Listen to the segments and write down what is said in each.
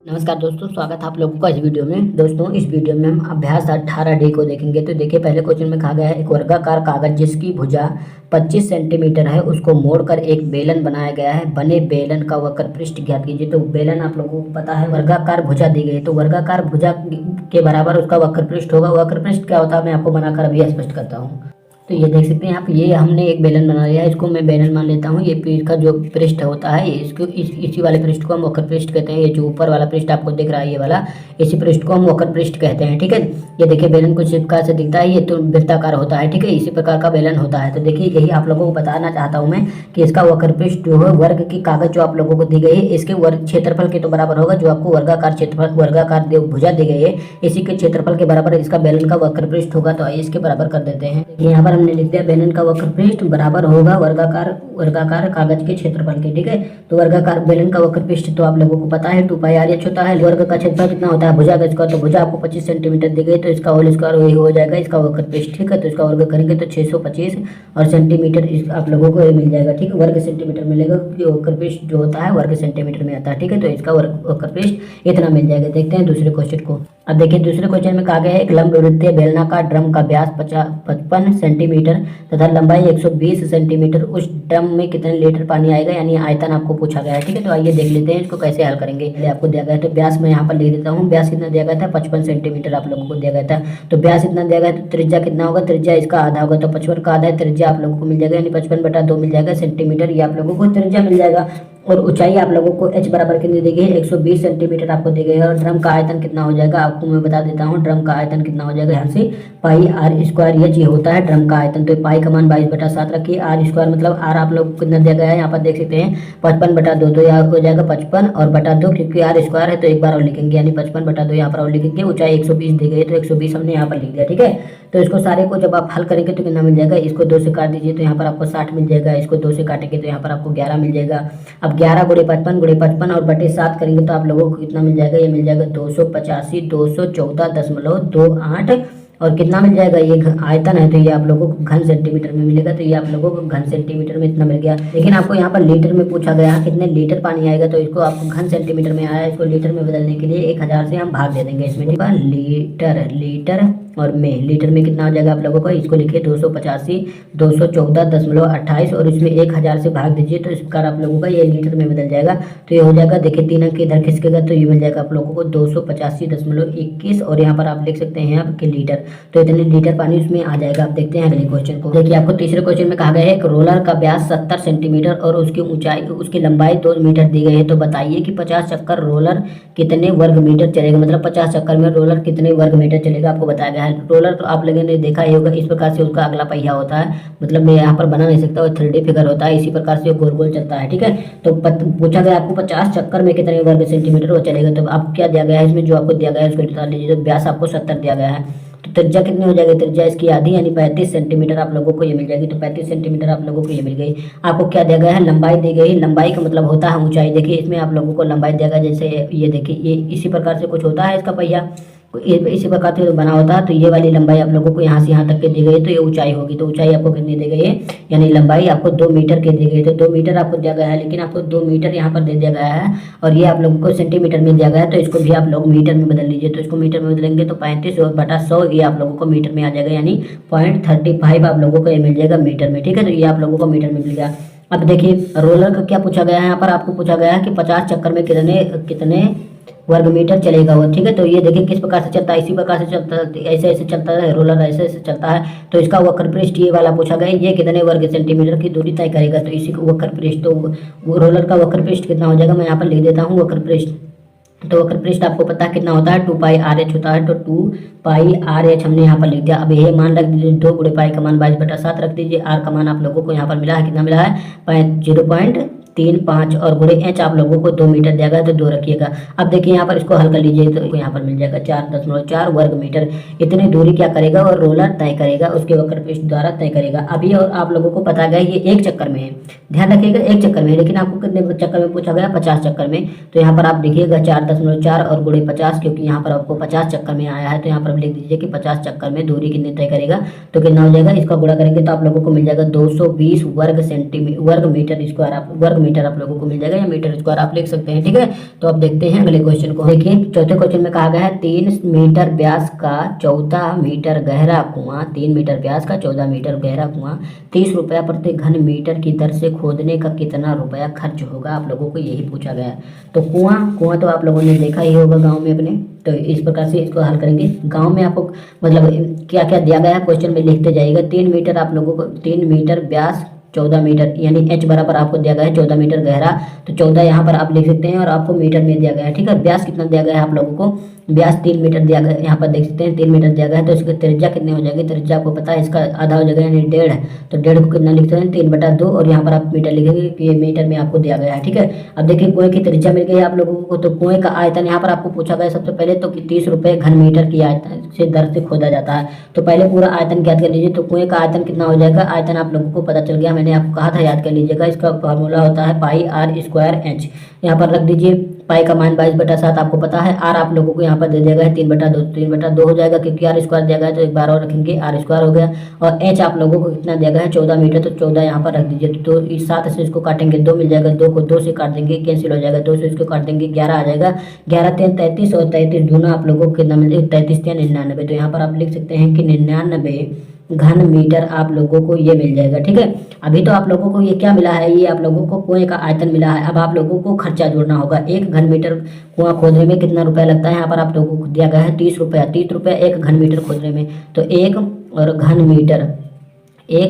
नमस्कार दोस्तों, स्वागत है आप लोगों का इस वीडियो में। दोस्तों, इस वीडियो में हम अभ्यास 18D को देखेंगे। तो देखिए, पहले क्वेश्चन में कहा गया है एक वर्गाकार कागज जिसकी भुजा 25 सेंटीमीटर है, उसको मोड़कर एक बेलन बनाया गया है। बने बेलन का वक्र पृष्ठ ज्ञात कीजिए। तो बेलन आप लोगों को पता है वर्गाकार भुजा दी गई है, तो वर्गाकार भुजा के बराबर उसका वक्र पृष्ठ होगा। वक्र पृष्ठ क्या होता है मैं आपको बनाकर अभी स्पष्ट करता हूँ। तो ये देख सकते हैं आप, ये हमने एक बेलन बना लिया है, इसको मैं बेलन मान लेता हूँ। ये इसका जो पृष्ठ होता है, इसको इसी वाले पृष्ठ को हम वक्र पृष्ठ कहते हैं। ये जो ऊपर वाला पृष्ठ आपको दिख रहा है, ये वाला, इसी पृष्ठ को हम वक्र पृष्ठ कहते हैं। ठीक है, ये देखिए बेलन कुछ इस प्रकार से दिखता है, ये तो वृत्ताकार होता है। ठीक है, इसी प्रकार का बेलन होता है। तो देखिए, यही आप लोगों को बताना चाहता हूँ मैं कि इसका वक्र पृष्ठ जो है वर्ग की कागज जो आप लोगों को दी गई है, इसके वर्ग क्षेत्रफल के तो बराबर होगा। जो आपको वर्गाकार क्षेत्रफल वर्गाकार भुजा दी गई है, इसी के क्षेत्रफल के बराबर इसका बेलन का वक्र पृष्ठ होगा। तो आइए इसके बराबर कर देते हैं। यहाँ पर हमने लिख दिया बेलन का वक्र पृष्ठ बराबर होगा वर्गाकार कागज के क्षेत्रफल के। ठीक है, तो वर्गाकार बेलन का वक्र पृष्ठ तो आप लोगों को पता है 2πr होता है। वर्ग का क्षेत्रफल कितना होता है भुजा गज का, तो भुजा आपको 25 सेंटीमीटर दी गई, तो इसका होल स्क्वायर वही हो जाएगा इसका वक्र पृष्ठ। ठीक है, तो इसका वर्ग करेंगे तो 625 और सेंटीमीटर आप लोगों को ये मिल जाएगा। ठीक है, वर्ग सेंटीमीटर मिलेगा क्योंकि वक्र पृष्ठ जो होता है वर्ग सेंटीमीटर में आता है। ठीक है, तो इसका वक्र पृष्ठ इतना मिल जाएगा। देखते हैं दूसरे क्वेश्चन को। अब देखिए, दूसरे क्वेश्चन में कहा गया है एक लंब वृत्तीय बेलनाकार ड्रम का व्यास 55 सेंटीमीटर तथा लंबाई 120 सेंटीमीटर। उस ड्रम में कितने लीटर पानी आएगा, यानी आयतन आपको पूछा गया है। ठीक है, तो आइए देख लेते हैं इसको कैसे हल करेंगे। पहले आपको दिया गया है, तो व्यास मैं यहाँ पर लिख देता हूँ। व्यास कितना दिया गया था 55 सेंटीमीटर आप लोगों को दिया गया था। तो व्यास इतना दिया गया, तो त्रिज्या कितना होगा, त्रिज्या इसका आधा होगा, तो 55 का आधा है त्रिज्या आप लोगों को मिल जाएगा, यानी 55/2 मिल जाएगा सेंटीमीटर। ये आप लोगों को त्रिज्या मिल जाएगा। और ऊंचाई आप लोगों को h बराबर कितनी दी गई है 120 सेंटीमीटर आपको दी गई है। और ड्रम का आयतन कितना हो जाएगा आपको मैं बता देता हूँ। ड्रम का आयतन कितना हो जाएगा यहाँ से πr², ये होता है ड्रम का आयतन। तो पाई का मान 22/7 रखिए। r² मतलब r आप लोग कितना दिया गया है यहाँ पर देख सकते हैं 55/2, तो यहाँ हो जाएगा 55 और बटा 2, क्योंकि r² है तो एक बार और लिखेंगे, यानी 55/2 यहाँ पर और लिखेंगे। ऊंचाई 120 दी गई है, तो 120 हमने यहाँ पर लिख दिया। ठीक है, तो इसको सारे को जब आप हल करेंगे तो कितना मिल जाएगा, इसको 2 से काट दीजिए तो यहाँ पर आपको 60 मिल जाएगा। इसको 2 से काटेंगे तो यहाँ पर आपको 11 मिल जाएगा। अब 11 × 55 और बटे 7 करेंगे तो आप लोगों को कितना मिल जाएगा, ये मिल जाएगा 285 214.28 और कितना मिल जाएगा, ये आयतन है तो ये आप लोगों को घन सेंटीमीटर में मिलेगा। तो ये आप लोगों को घन सेंटीमीटर में इतना मिल गया। लेकिन आपको यहाँ पर लीटर में पूछा गया कितने लीटर पानी आएगा, तो इसको आपको घन सेंटीमीटर में आया, इसको लीटर में बदलने के लिए 1000 से हम भाग दे देंगे इसमें। ठीक है, लीटर और में, लीटर में कितना हो जाएगा आप लोगों को, इसको लिखिए 285 214.28 और इसमें 1000 से भाग दीजिए, तो इस प्रकार आप लोगों का ये लीटर में बदल जाएगा। तो ये हो जाएगा, देखिए 3 अंक इधर खिसकेगा तो ये मिल जाएगा आप लोगों को 285.21 और यहाँ पर आप लिख सकते हैं आपके लीटर। तो इतने लीटर पानी उसमें आ जाएगा। आप देखते हैं अगले क्वेश्चन को। देखिए, आपको तीसरे क्वेश्चन में कहा गया है एक रोलर का व्यास 70 सेंटीमीटर और उसकी ऊंचाई उसकी लंबाई 2 मीटर दी गई है। तो बताइए कि 50 चक्कर रोलर कितने वर्ग मीटर चलेगा, मतलब 50 चक्कर में रोलर कितने वर्ग मीटर चलेगा आपको बताया गया है। रोलर तो आप लोगों ने देखा ही होगा, इस प्रकार से उसका अगला पहिया होता है, मतलब मैं यहाँ पर बना नहीं सकता, वो 3D फिगर होता है, इसी प्रकार से गोल गोल चलता है। ठीक है, तो पूछा गया आपको 50 चक्कर में कितने वर्ग सेंटीमीटर वो चलेगा। तो आपको क्या दिया गया है इसमें, जो आपको दिया गया है उसको निकाल लीजिए। तो व्यास आपको 70 दिया गया है, तो त्रिज्या कितनी हो जाएगी, त्रिज्या इसकी आधी यानी 35 सेंटीमीटर आप लोगों को ये मिल जाएगी। तो 35 सेंटीमीटर आप लोगों को ये मिल गई। आपको क्या दिया गया है, लंबाई दी गई। लंबाई का मतलब होता है ऊंचाई। देखिए, इसमें आप लोगों को लंबाई दिया गया, जैसे ये देखिए, ये इसी प्रकार से कुछ होता है इसका पहिया, इसी प्रकार से बना होता है। तो ये वाली लंबाई आप लोगों को यहाँ से यहाँ तक के दी गई है, तो ये ऊंचाई होगी। तो ऊंचाई आपको कितनी दी गई है, यानी लंबाई आपको 2 मीटर की दी गई। तो 2 मीटर आपको दिया गया है, लेकिन आपको 2 मीटर यहाँ पर दे दिया गया है और ये आप लोगों को सेंटीमीटर में दिया गया है, तो इसको भी आप लोग मीटर में बदल लीजिए। तो इसको मीटर में बदलेंगे तो 35/100 ये आप लोगों को मीटर में आ जाएगा, यानी 0.35 आप लोगों को ये मिल जाएगा मीटर में। ठीक है, तो ये आप लोगों को मीटर में मिल गया। अब देखिए, रोलर का क्या पूछा गया है, यहाँ पर आपको पूछा गया है कि 50 चक्कर में कितने वर्ग मीटर चलेगा वो। ठीक है, तो ये देखिए किस प्रकार से चलता है, इसी प्रकार से चलता है, ऐसे ऐसे चलता है रोलर, ऐसे ऐसे चलता है। तो इसका वक्र पृष्ठ ये वाला पूछा गया, ये कितने वर्ग सेंटीमीटर की दूरी तय करेगा। तो इसी को वक्र पृष्ठ, तो वो रोलर का वक्र पृष्ठ कितना हो जाएगा, मैं यहाँ पर लिख देता हूँ वक्र पृष्ठ। तो वक्र पृष्ठ आपको पता है कितना होता है, 2πr होता है। तो 2πr हमने यहाँ पर लिख दिया। अब ये मान रख दीजिए, 2 × पाई का मान 22/7 रख दीजिए। r का मान आप लोगों को यहाँ पर मिला है, कितना मिला है 0.35 और गुणे h आप लोगों को 2 मीटर दिया गया, तो 2 रखिएगा। अब देखिए यहाँ पर इसको हल कर लीजिए, तो यहाँ पर मिल जाएगा 4.4 वर्ग मीटर। इतनी दूरी क्या करेगा और रोलर तय करेगा, उसके वक्र पृष्ठ द्वारा तय करेगा। अभी और आप लोगों को पता गया ये 1 चक्कर में है, ध्यान रखिएगा 1 चक्कर में, लेकिन आपको कितने चक्कर में पूछा गया, 50 चक्कर में। तो यहाँ पर आप देखिएगा 4.4 और गुणे 50, क्योंकि यहाँ पर आपको 50 चक्कर में आया है, तो यहाँ पर लिख दीजिए कि 50 चक्कर में दूरी कितनी तय करेगा। तो कितना हो जाएगा, इसका गुणा करेंगे तो आप लोगों को मिल जाएगा 220 वर्ग मीटर स्क्वायर, आप वर्ग मीटर आप लोगों को मिल जाएगा, या मीटर स्क्वायर आप लिख सकते हैं। ठीक है, तो अब देखते हैं अगले क्वेश्चन को। देखिए चौथे क्वेश्चन में कहा गया है 3 मीटर व्यास का 14 मीटर गहरा कुआं, 3 मीटर व्यास का 14 मीटर गहरा कुआं 30 रुपया प्रति घन मीटर की दर से खोदने का कितना रुपया खर्च होगा, आप लोगों को यही पूछा गया है। तो कुआं तो आप लोगों ने देखा ही होगा गाँव में अपने, तो इस प्रकार से इसको हल करेंगे। गांव में आपको मतलब क्या क्या दिया गया है क्वेश्चन में लिखते जाइएगा। 3 मीटर आप लोगों को 3 मीटर व्यास 14 मीटर यानी h बराबर आपको दिया गया है 14 मीटर गहरा, तो 14 यहाँ पर आप लिख सकते हैं और आपको मीटर में दिया गया है। ठीक है, व्यास कितना दिया गया है आप लोगों को, व्यास 3 मीटर दिया गया है, यहाँ पर देख सकते हैं 3 मीटर दिया गया है। तो इसकी त्रिज्या कितनी हो जाएगी, त्रिज्या आपको पता है इसका आधा हो जाएगा यानी 1.5 है, तो 1.5 को कितना लिखते हैं 3/2 और यहाँ पर आप मीटर लिखेंगे कि ये मीटर में आपको दिया गया है। ठीक है, अब देखिए कुएं की त्रिज्या मिल गई है आप लोगों को, तो कुएं का आयतन यहाँ पर आपको पूछा गया सबसे पहले तो कि 30 रुपये घन मीटर की आयतन से दर से खोदा जाता है। तो पहले पूरा आयतन ज्ञात कर लीजिए, तो कुएं का आयतन कितना हो जाएगा, आयतन आप लोगों को पता चल गया, मैंने आपको कहा था याद कर लीजिएगा। इसका फार्मूला होता है पाई आर स्क्वायर एच, यहाँ पर रख दीजिए। पाई का मान 22/7 आपको पता है, आर आप लोगों को यहाँ पर दे दिया गया है 3/2, 3/2 हो जाएगा क्योंकि आर स्क्वायर दिया गया है, तो एक बार और रखेंगे आर स्क्वायर हो गया। और एच आप लोगों को कितना दिया गया है 14 मीटर, तो 14 यहाँ पर रख दीजिए। तो इस 7 से इसको काटेंगे 2 मिल जाएगा, 2 को 2 से काट देंगे कैंसिल हो जाएगा, 2 से इसको काट देंगे 11 आ जाएगा। 11 3 33 और 33 दूना आप लोगों को कितना मिल जाएगा 33 3 99। तो यहाँ पर आप लिख सकते हैं कि 99 घन मीटर आप लोगों को ये मिल जाएगा। ठीक है, अभी तो आप लोगों को ये क्या मिला है, ये आप लोगों को कुएं का आयतन मिला है। अब आप लोगों को खर्चा जोड़ना होगा, 1 घन मीटर कुआं खोदने में कितना रुपया लगता है, यहाँ पर आप लोगों को दिया गया है 30 रुपया, 30 रुपया 1 घन मीटर खोदने में। तो 1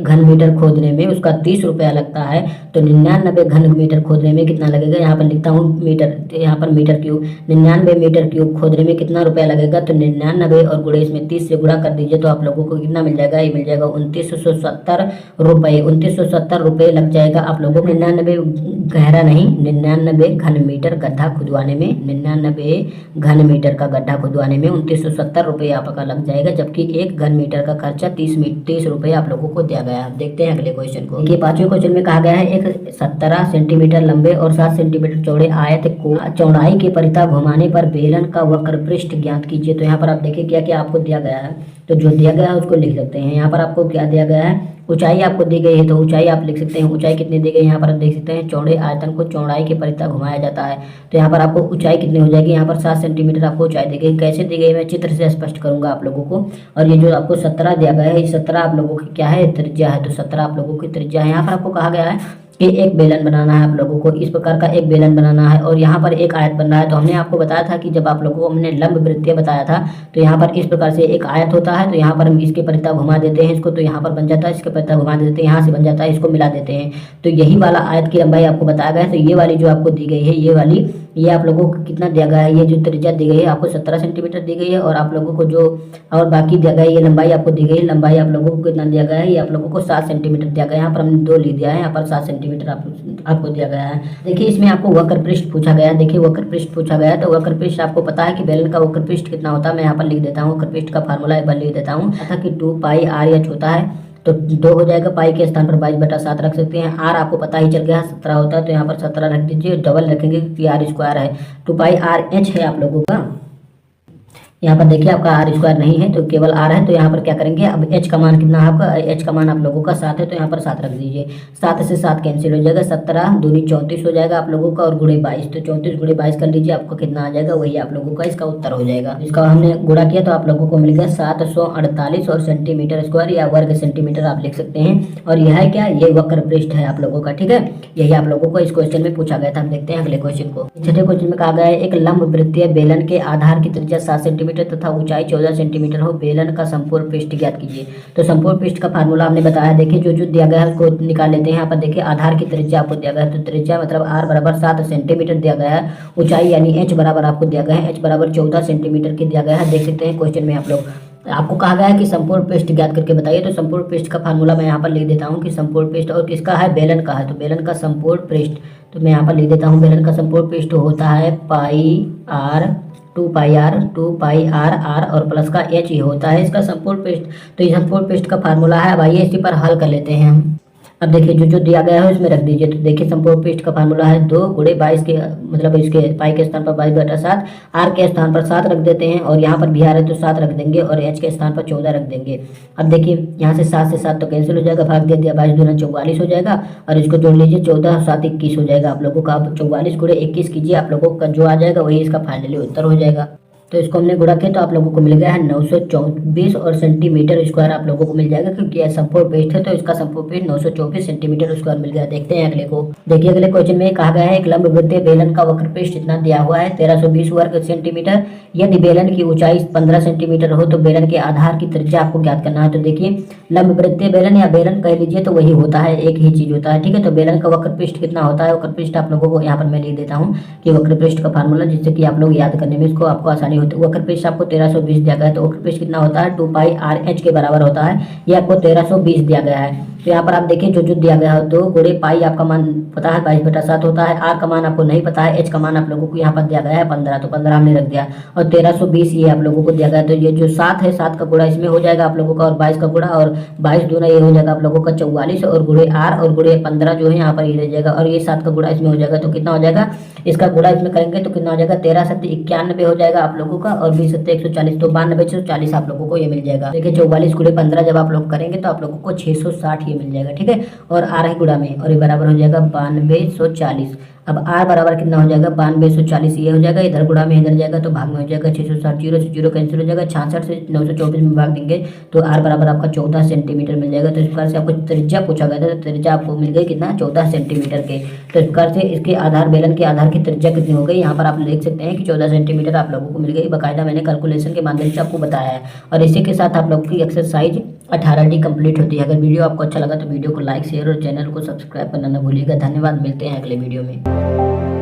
घन मीटर खोदने में उसका 30 रुपया लगता है, तो 99 घन मीटर खोदने में कितना लगेगा, यहाँ पर लिखता हूँ मीटर, यहाँ पर मीटर क्यूब, 99 मीटर क्यूब खोदने में कितना रुपया लगेगा, तो 99 और गुणे इसमें 30 से गुणा कर दीजिए, तो आप लोगों को कितना मिल जाएगा, ये मिल जाएगा 2970 रुपये, 2970 रुपये लग जाएगा आप लोगों को 99 गहरा नहीं 99 घन मीटर गड्ढा खुदवाने में, 99 घन मीटर का गड्ढा खुदवाने में 2970 रुपये आपका लग जाएगा, जबकि 1 घन मीटर का खर्चा 30 रुपये आप लोगों को दिया गया है। देखते हैं अगले क्वेश्चन को। देखिए 5वें क्वेश्चन में कहा गया है एक 17 सेंटीमीटर लंबे और 7 सेंटीमीटर चौड़े आयत को चौड़ाई के परिता घुमाने पर बेलन का वक्र पृष्ठ ज्ञात कीजिए। तो यहाँ पर आप देखिए क्या क्या आपको दिया गया है, तो जो दिया गया है उसको लिख सकते हैं। यहाँ पर आपको क्या दिया गया है, ऊंचाई आपको दी गई है, तो ऊंचाई आप लिख सकते हैं। ऊंचाई कितनी दी गई है, यहाँ पर आप देख सकते हैं चौड़े आयतन को चौड़ाई के परिता घुमाया जाता है, तो यहाँ पर आपको ऊंचाई कितनी हो जाएगी, यहाँ पर 7 सेंटीमीटर आपको ऊंचाई दी गई। कैसे दी गई मैं चित्र से स्पष्ट करूंगा आप लोगों को। और ये जो आपको 17 दिया गया है, ये 17 आप लोगों की क्या है, त्रिज्या है, तो 17 आप लोगों की त्रिज्या है। यहाँ पर आपको कहा गया है कि एक बेलन बनाना है आप लोगों को, इस प्रकार का एक बेलन बनाना है और यहाँ पर एक आयत बन रहा है। तो हमने आपको बताया था कि जब आप लोगों को हमने लंब वृत्तीय बताया था, तो यहाँ पर इस प्रकार से एक आयत होता है, तो यहाँ पर हम इसके परिता घुमा देते हैं इसको, तो यहाँ पर बन जाता है, इसके परिता घुमा देते हैं, यहाँ से बन जाता है, इसको मिला देते हैं। तो यही वाला आयत की लंबाई आपको बताया गया है। तो ये वाली जो आपको दी गई है, ये वाली, ये आप लोगों को कितना दिया गया है, ये जो त्रिज्या दी गई है आपको 17 सेंटीमीटर दी गई है, और आप लोगों को जो और बाकी दिया गया है, ये लंबाई आपको दी गई है। लंबाई आप लोगों को कितना दिया गया है, ये आप लोगों को 7 सेंटीमीटर दिया गया है। यहाँ पर हमने 2 लिख दिया है, यहाँ पर 7 सेंटीमीटर आपको दिया गया है। देखिए इसमें आपको वक्र पृष्ठ पूछा गया है। देखिए वक्र पृष्ठ पूछा गया है, तो वक्र पृष्ठ आपको पता है कि बेलन का वक्र पृष्ठ कितना होता है। मैं यहाँ पर लिख देता हूँ, वक्र पृष्ठ का फार्मूला एक बार लिख देता हूँ, था कि 2 पाई आर एच होता है, तो 2 हो जाएगा, पाई के स्थान पर 22/7 रख सकते हैं। आर आपको पता ही चल गया 17 होता है, तो यहाँ पर 17 रख दीजिए, डबल रखेंगे क्योंकि आर स्क्वायर है। 2 पाई आर एच है आप लोगों का। यहाँ पर देखिए आपका आर स्क्वायर नहीं है, तो केवल आर है, तो यहाँ पर क्या करेंगे, अब एच का मान कितना है आपका, एच का मान आप लोगों का 7 है, तो यहाँ पर 7 रख दीजिए। 7 से 7 कैंसिल हो जाएगा, 17 दूनी 34 हो जाएगा आप लोगों का, और गुणे 22, तो 34 गुणे 22 कर लीजिए, आपका कितना आ जाएगा, वही आप लोगों का इसका उत्तर हो जाएगा। इसका हमने गुणा किया तो आप लोगों को मिल गया 748 और सेंटीमीटर स्क्वायर या वर्ग सेंटीमीटर आप लिख सकते हैं। और यह है क्या, ये वक्र पृष्ठ है आप लोगों का। ठीक है, यही आप लोगों को इस क्वेश्चन में पूछा गया था। हम देखते हैं अगले क्वेश्चन को। छठे क्वेश्चन में कहा गया है एक लंब वृत्तीय बेलन के आधार की त्रिज्या 7 सेंटीमीटर तथा ऊंचाई 14 सेंटीमीटर हो, बेलन का संपूर्ण पृष्ठ ज्ञात कीजिए। तो संपूर्ण पृष्ठ का फार्मूला हमने बताया। देखिए जो जो दिया गया है उसको निकाल लेते हैं। यहाँ पर देखिए आधार की त्रिज्या आपको दिया गया है, तो त्रिज्या मतलब आर बराबर 7 सेंटीमीटर दिया गया है। ऊंचाई यानी एच बराबर आपको दिया गया है, एच बराबर 14 सेंटीमीटर की दिया गया है। देख सकते हैं क्वेश्चन में आप लोग, आपको कहा गया है कि संपूर्ण पृष्ठ ज्ञात करके बताइए। तो संपूर्ण पृष्ठ का फार्मूला मैं यहाँ पर लिख देता हूँ कि संपूर्ण पृष्ठ और किसका है, बेलन का है, तो बेलन का संपूर्ण पृष्ठ, तो मैं यहाँ पर लिख देता हूँ बेलन का संपूर्ण पृष्ठ होता है पाई आर 2 पाई आर आर और प्लस का एच ही होता है इसका संपूर्ण पृष्ठ। तो ये संपूर्ण पृष्ठ का फार्मूला है। अब आइए इसी पर हल कर लेते हैं हम। अब देखिए जो जो दिया गया है उसमें रख दीजिए। तो देखिए संपूर्ण पृष्ठ का फार्मूला है 2 × 22 के मतलब इसके पाई के स्थान पर 22/7, आर के स्थान पर 7 रख देते हैं और यहाँ पर भी आर है तो 7 रख देंगे और एच के स्थान पर 14 रख देंगे। अब देखिए यहाँ से 7 से 7 तो कैंसिल हो जाएगा, भाग दे दिया, 22 दूना 44 हो जाएगा और इसको जोड़ लीजिए 14 और 7 21 हो जाएगा आप लोगों का। अब 44 × 21 कीजिए, आप लोगों का जो आ जाएगा वही इसका फाइनली उत्तर हो जाएगा। तो इसको हमने गुणा किया तो आप लोगों को मिल गया है 924 और सेंटीमीटर स्क्वायर आप लोगों को मिल जाएगा, क्योंकि यह संपूर्ण पृष्ठ है तो इसका संपूर्ण पृष्ठ 924 सेंटीमीटर स्क्वायर मिल गया। देखते हैं अगले को। देखिए अगले क्वेश्चन में कहा गया है एक लंबवृत्तीय बेलन का वक्र पृष्ठ इतना दिया हुआ है 1320 वर्ग सेंटीमीटर। यदि बेलन की ऊंचाई 15 सेंटीमीटर हो तो बेलन के आधार की त्रिज्या आपको ज्ञात करना है। तो देखिए लंबवृत्तीय बेलन या बेलन कह लीजिए तो वही होता है, एक ही चीज होता है, ठीक है। तो बेलन का वक्र पृष्ठ कितना होता है, वक्र पृष्ठ आप लोगों को यहाँ पर मैं लिख देता हूँ कि वक्र पृष्ठ का फार्मूला, जिससे कि आप लोग याद करने में इसको आपको आसानी होती है। वक्र पृष्ठ आपको 1320 दिया गया है तो वक्र पृष्ठ कितना होता है 2πr/h के बराबर होता है। ये आपको 1320 दिया गया है। तो यहाँ पर आप देखिए जो जो दिया गया है 2 × पाई आपका मान पता है 22/7 होता है, आर का मान आपको नहीं पता है, एच का मान आप लोगों को यहाँ पर दिया गया है 15, तो 15 हमने रख दिया और 1320 ये आप लोगों को दिया गया है। तो ये जो 7 है 7 का गुणा इसमें हो जाएगा आप लोगों का और 22 का गुणा और 22 दूना ये हो जाएगा आप लोगों का 44 और गुणे आर और गुणे 15 जो है यहाँ पर ये रह जाएगा और ये 7 का गुणा इसमें हो जाएगा। तो कितना हो जाएगा, इसका गुणा इसमें करेंगे तो कितना हो जाएगा 13 7 91 हो जाएगा आप लोगों का और 20 7 140 तो 92 640 आप लोगों को ये मिल जाएगा। देखिए 44 × 15 जब आप लोग करेंगे तो आप लोगों को 660 ये मिल जाएगा, ठीक है। और आर है गुणा में और ये बराबर हो जाएगा 9240। अब आर बराबर कितना हो जाएगा 9240 ये हो जाएगा, इधर गुणा में इधर जाएगा तो भाग में हो जाएगा 660, 0 से 0 कैंसिल हो जाएगा, 66 से 924 में भाग देंगे तो आर बराबर आपका 14 सेंटीमीटर मिल जाएगा। तो इस प्रकार से आपको त्रिज्या पूछा गया था तो त्रिज्या आपको मिल गई कितना 14 सेंटीमीटर के। तो इस प्रकार से इसके आधार बेलन के आधार की त्रिज्या कितनी हो गई, यहाँ पर आप देख सकते हैं कि 14 सेंटीमीटर आप लोगों को मिल गई। बाकायदा मैंने कैलकुलेशन के माध्यम से आपको बताया है और इसी के साथ आप लोगों की एक्सरसाइज 18D कंप्लीट होती है। अगर वीडियो आपको अच्छा लगा तो वीडियो को लाइक शेयर और चैनल को सब्सक्राइब करना न भूलिएगा। धन्यवाद, मिलते हैं अगले वीडियो में।